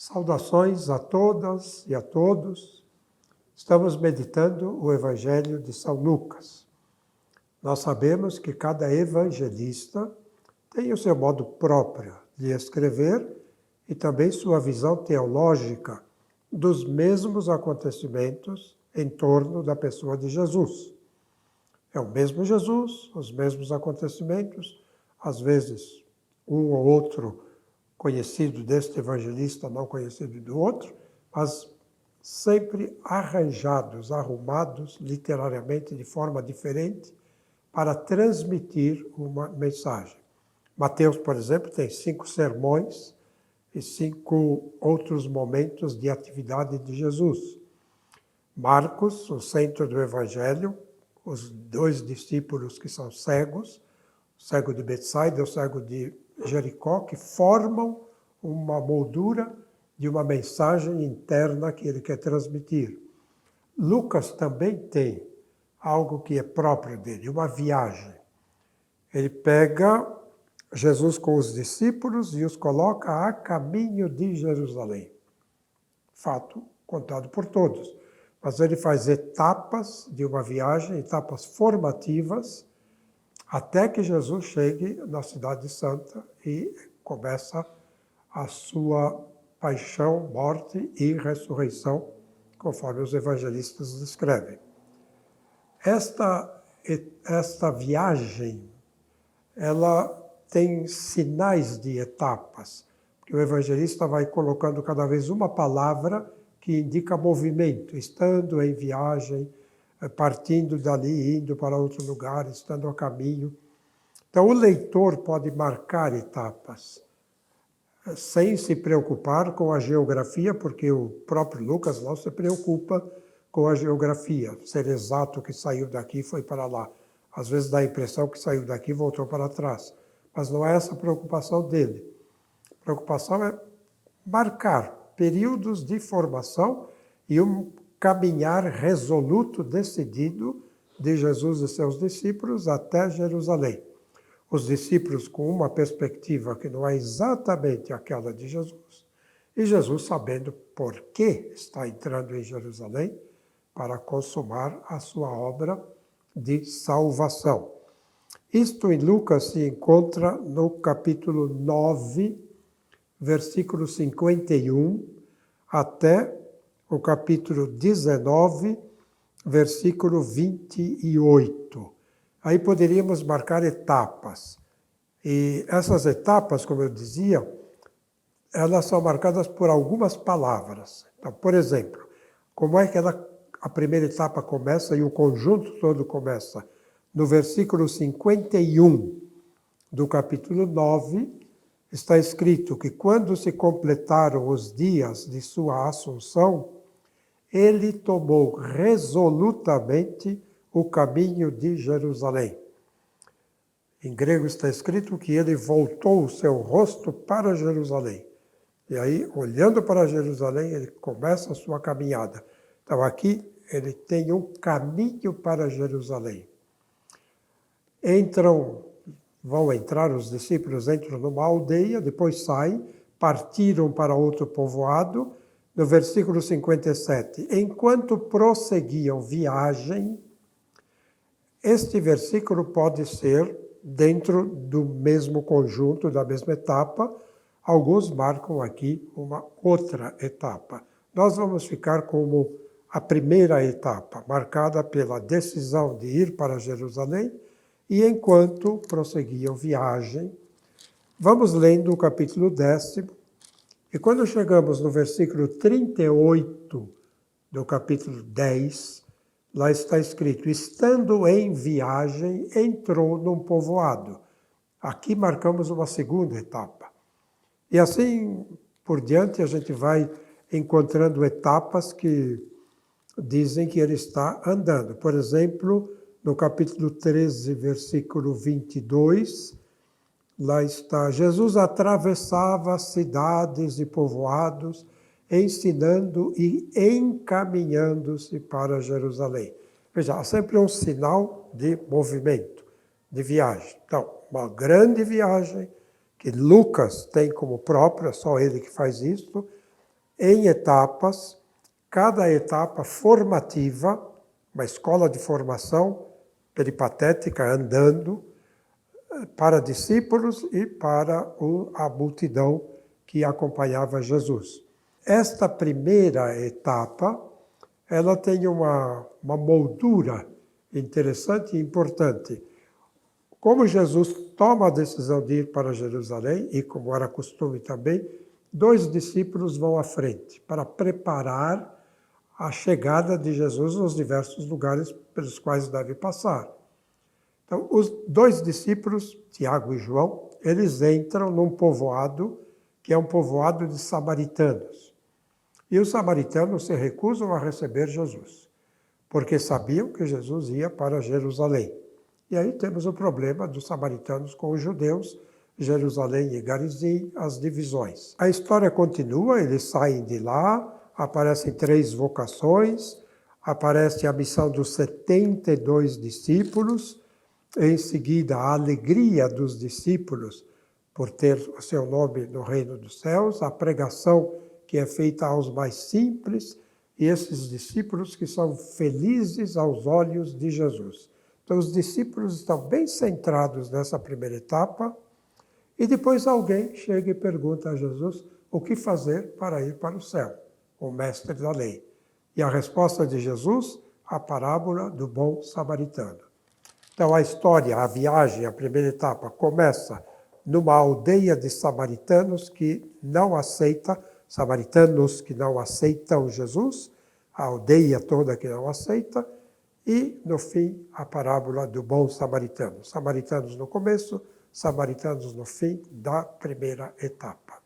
Saudações a todas e a todos. Estamos meditando o Evangelho de São Lucas. Nós sabemos que cada evangelista tem o seu modo próprio de escrever e também sua visão teológica dos mesmos acontecimentos em torno da pessoa de Jesus. É o mesmo Jesus, os mesmos acontecimentos, às vezes um ou outro conhecido deste evangelista, não conhecido do outro, mas sempre arranjados, arrumados literariamente de forma diferente para transmitir uma mensagem. Mateus, por exemplo, tem 5 sermões e 5 outros momentos de atividade de Jesus. Marcos, o centro do evangelho, os 2 discípulos que são cegos, o cego de Betsaida e o cego de Jericó, que formam uma moldura de uma mensagem interna que ele quer transmitir. Lucas também tem algo que é próprio dele, uma viagem. Ele pega Jesus com os discípulos e os coloca a caminho de Jerusalém. Fato contado por todos. Mas ele faz etapas de uma viagem, etapas formativas, até que Jesus chegue na Cidade Santa e começa a sua paixão, morte e ressurreição, conforme os evangelistas descrevem. Esta viagem, ela tem sinais de etapas, porque o evangelista vai colocando cada vez uma palavra que indica movimento, estando em viagem, partindo dali, indo para outro lugar, estando a caminho. Então, o leitor pode marcar etapas, sem se preocupar com a geografia, porque o próprio Lucas não se preocupa com a geografia, ser exato que saiu daqui e foi para lá. Às vezes dá a impressão que saiu daqui e voltou para trás, mas não é essa a preocupação dele. A preocupação é marcar períodos de formação e um caminhar resoluto, decidido de Jesus e seus discípulos até Jerusalém. Os discípulos com uma perspectiva que não é exatamente aquela de Jesus, e Jesus sabendo por que está entrando em Jerusalém para consumar a sua obra de salvação. Isto em Lucas se encontra no capítulo 9, versículo 51, até o capítulo 19, versículo 28. Aí poderíamos marcar etapas. E essas etapas, como eu dizia, elas são marcadas por algumas palavras. Então, por exemplo, como é que a primeira etapa começa e o conjunto todo começa? No versículo 51 do capítulo 9, está escrito que quando se completaram os dias de sua assunção, ele tomou resolutamente o caminho de Jerusalém. Em grego está escrito que ele voltou o seu rosto para Jerusalém. E aí, olhando para Jerusalém, ele começa a sua caminhada. Então aqui ele tem um caminho para Jerusalém. Vão entrar os discípulos, entram numa aldeia, depois saem, partiram para outro povoado. No versículo 57, enquanto prosseguiam viagem, este versículo pode ser dentro do mesmo conjunto, da mesma etapa. Alguns marcam aqui uma outra etapa. Nós vamos ficar como a primeira etapa, marcada pela decisão de ir para Jerusalém, e enquanto prosseguiam viagem, vamos lendo o capítulo 10, e quando chegamos no versículo 38 do capítulo 10, lá está escrito, estando em viagem, entrou num povoado. Aqui marcamos uma segunda etapa. E assim por diante a gente vai encontrando etapas que dizem que ele está andando. Por exemplo, no capítulo 13, versículo 22, lá está, Jesus atravessava cidades e povoados, ensinando e encaminhando-se para Jerusalém. Veja, há sempre um sinal de movimento, de viagem. Então, uma grande viagem que Lucas tem como própria, só ele que faz isso, em etapas, cada etapa formativa, uma escola de formação peripatética andando para discípulos e para a multidão que acompanhava Jesus. Esta primeira etapa, ela tem uma moldura interessante e importante. Como Jesus toma a decisão de ir para Jerusalém, e como era costume também, 2 discípulos vão à frente para preparar a chegada de Jesus nos diversos lugares pelos quais deve passar. Então, os 2 discípulos, Tiago e João, eles entram num povoado que é um povoado de samaritanos. E os samaritanos se recusam a receber Jesus, porque sabiam que Jesus ia para Jerusalém. E aí temos o problema dos samaritanos com os judeus, Jerusalém e Garizim, as divisões. A história continua, eles saem de lá, aparecem 3 vocações, aparece a missão dos 72 discípulos, em seguida a alegria dos discípulos por ter o seu nome no reino dos céus, a pregação que é feita aos mais simples, e esses discípulos que são felizes aos olhos de Jesus. Então, os discípulos estão bem centrados nessa primeira etapa, e depois alguém chega e pergunta a Jesus o que fazer para ir para o céu, o mestre da lei. E a resposta de Jesus, a parábola do bom samaritano. Então, a história, a viagem, a primeira etapa, começa numa aldeia de samaritanos que não aceitam Jesus, a aldeia toda que não aceita, e, no fim, a parábola do bom samaritano. Samaritanos no começo, samaritanos no fim da primeira etapa.